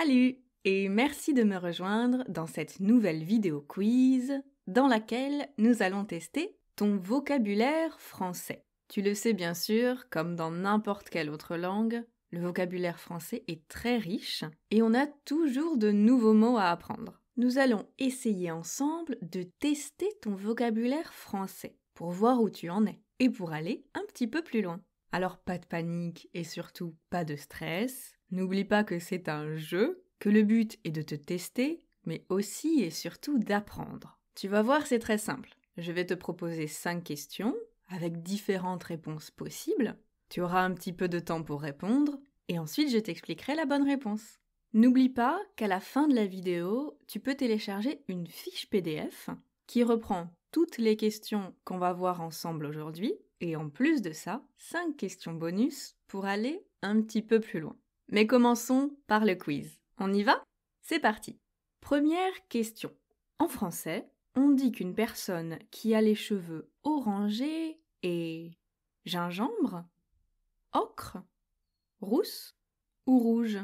Salut et merci de me rejoindre dans cette nouvelle vidéo quiz dans laquelle nous allons tester ton vocabulaire français. Tu le sais bien sûr, comme dans n'importe quelle autre langue, le vocabulaire français est très riche et on a toujours de nouveaux mots à apprendre. Nous allons essayer ensemble de tester ton vocabulaire français pour voir où tu en es et pour aller un petit peu plus loin. Alors pas de panique et surtout pas de stress. N'oublie pas que c'est un jeu, que le but est de te tester, mais aussi et surtout d'apprendre. Tu vas voir, c'est très simple. Je vais te proposer 5 questions avec différentes réponses possibles. Tu auras un petit peu de temps pour répondre et ensuite je t'expliquerai la bonne réponse. N'oublie pas qu'à la fin de la vidéo, tu peux télécharger une fiche PDF qui reprend toutes les questions qu'on va voir ensemble aujourd'hui et en plus de ça, 5 questions bonus pour aller un petit peu plus loin. Mais commençons par le quiz. On y va ? C'est parti. Première question. En français, on dit qu'une personne qui a les cheveux orangés est gingembre, ocre, rousse ou rouge ?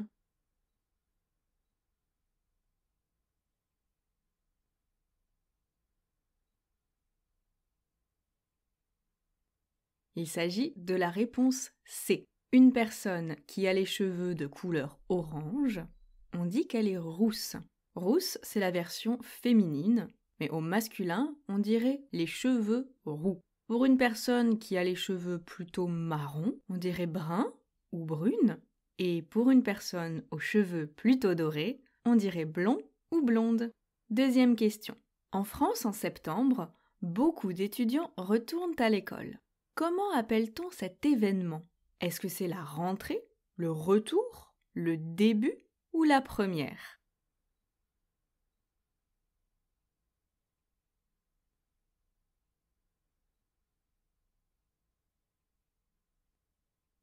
Il s'agit de la réponse C. Une personne qui a les cheveux de couleur orange, on dit qu'elle est rousse. Rousse, c'est la version féminine, mais au masculin, on dirait les cheveux roux. Pour une personne qui a les cheveux plutôt marron, on dirait brun ou brune. Et pour une personne aux cheveux plutôt dorés, on dirait blond ou blonde. Deuxième question. En France, en septembre, beaucoup d'étudiants retournent à l'école. Comment appelle-t-on cet événement ? Est-ce que c'est la rentrée, le retour, le début ou la première ?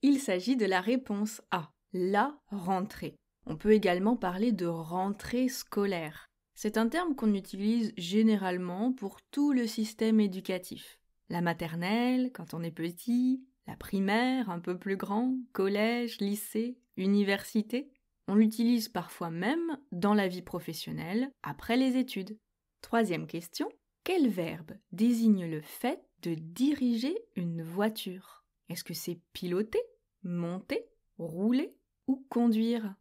Il s'agit de la réponse A, la rentrée. On peut également parler de rentrée scolaire. C'est un terme qu'on utilise généralement pour tout le système éducatif. La maternelle, quand on est petit, la primaire, un peu plus grand, collège, lycée, université. On l'utilise parfois même dans la vie professionnelle, après les études. Troisième question, quel verbe désigne le fait de diriger une voiture ? Est-ce que c'est piloter, monter, rouler ou conduire ?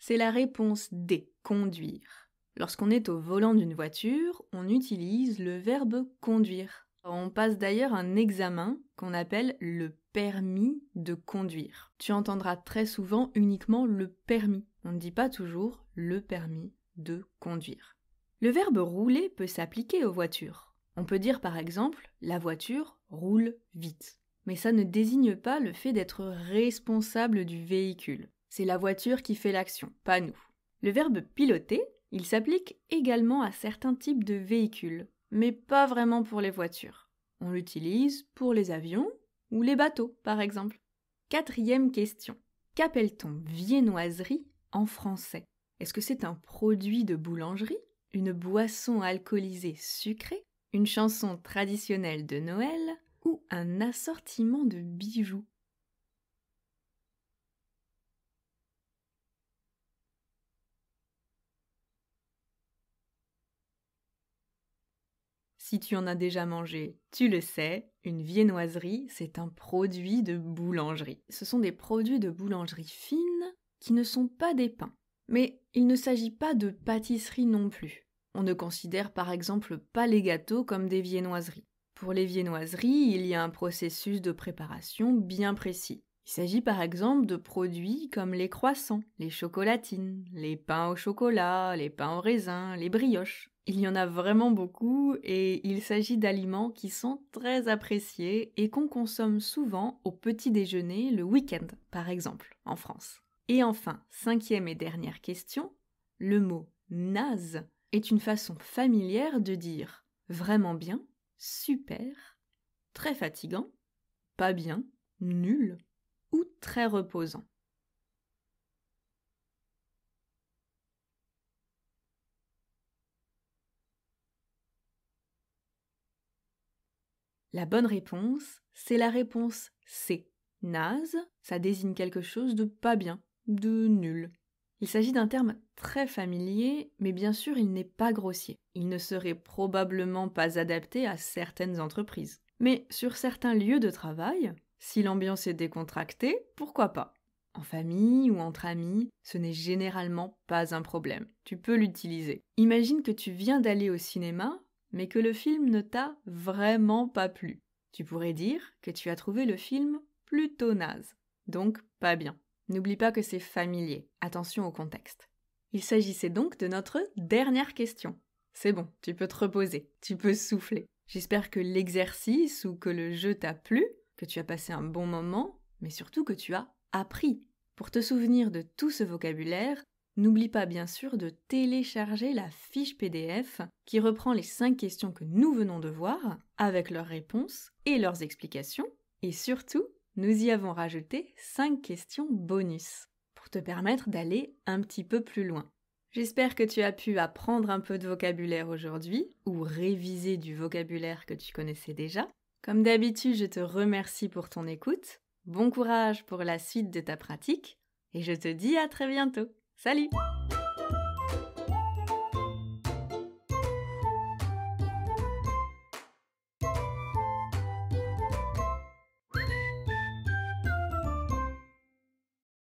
C'est la réponse D, conduire. Lorsqu'on est au volant d'une voiture, on utilise le verbe conduire. On passe d'ailleurs un examen qu'on appelle le permis de conduire. Tu entendras très souvent uniquement le permis. On ne dit pas toujours le permis de conduire. Le verbe rouler peut s'appliquer aux voitures. On peut dire par exemple « la voiture roule vite ». Mais ça ne désigne pas le fait d'être responsable du véhicule. C'est la voiture qui fait l'action, pas nous. Le verbe piloter, il s'applique également à certains types de véhicules, mais pas vraiment pour les voitures. On l'utilise pour les avions ou les bateaux, par exemple. Quatrième question. Qu'appelle-t-on viennoiserie en français ? Est-ce que c'est un produit de boulangerie, une boisson alcoolisée sucrée, une chanson traditionnelle de Noël ou un assortiment de bijoux ? Si tu en as déjà mangé, tu le sais, une viennoiserie, c'est un produit de boulangerie. Ce sont des produits de boulangerie fine qui ne sont pas des pains. Mais il ne s'agit pas de pâtisserie non plus. On ne considère par exemple pas les gâteaux comme des viennoiseries. Pour les viennoiseries, il y a un processus de préparation bien précis. Il s'agit par exemple de produits comme les croissants, les chocolatines, les pains au chocolat, les pains au raisin, les brioches. Il y en a vraiment beaucoup et il s'agit d'aliments qui sont très appréciés et qu'on consomme souvent au petit déjeuner le week-end, par exemple, en France. Et enfin, cinquième et dernière question, le mot « naze » est une façon familière de dire « vraiment bien »,« super »,« très fatigant »,« pas bien »,« nul » ou « très reposant ». La bonne réponse, c'est la réponse C. Naze, ça désigne quelque chose de pas bien, de nul. Il s'agit d'un terme très familier, mais bien sûr il n'est pas grossier. Il ne serait probablement pas adapté à certaines entreprises. Mais sur certains lieux de travail, si l'ambiance est décontractée, pourquoi pas? En famille ou entre amis, ce n'est généralement pas un problème. Tu peux l'utiliser. Imagine que tu viens d'aller au cinéma, mais que le film ne t'a vraiment pas plu. Tu pourrais dire que tu as trouvé le film plutôt naze, donc pas bien. N'oublie pas que c'est familier, attention au contexte. Il s'agissait donc de notre dernière question. C'est bon, tu peux te reposer, tu peux souffler. J'espère que l'exercice ou que le jeu t'a plu, que tu as passé un bon moment, mais surtout que tu as appris. Pour te souvenir de tout ce vocabulaire, n'oublie pas bien sûr de télécharger la fiche PDF qui reprend les 5 questions que nous venons de voir, avec leurs réponses et leurs explications, et surtout, nous y avons rajouté 5 questions bonus, pour te permettre d'aller un petit peu plus loin. J'espère que tu as pu apprendre un peu de vocabulaire aujourd'hui, ou réviser du vocabulaire que tu connaissais déjà. Comme d'habitude, je te remercie pour ton écoute. Bon courage pour la suite de ta pratique, et je te dis à très bientôt. Salut!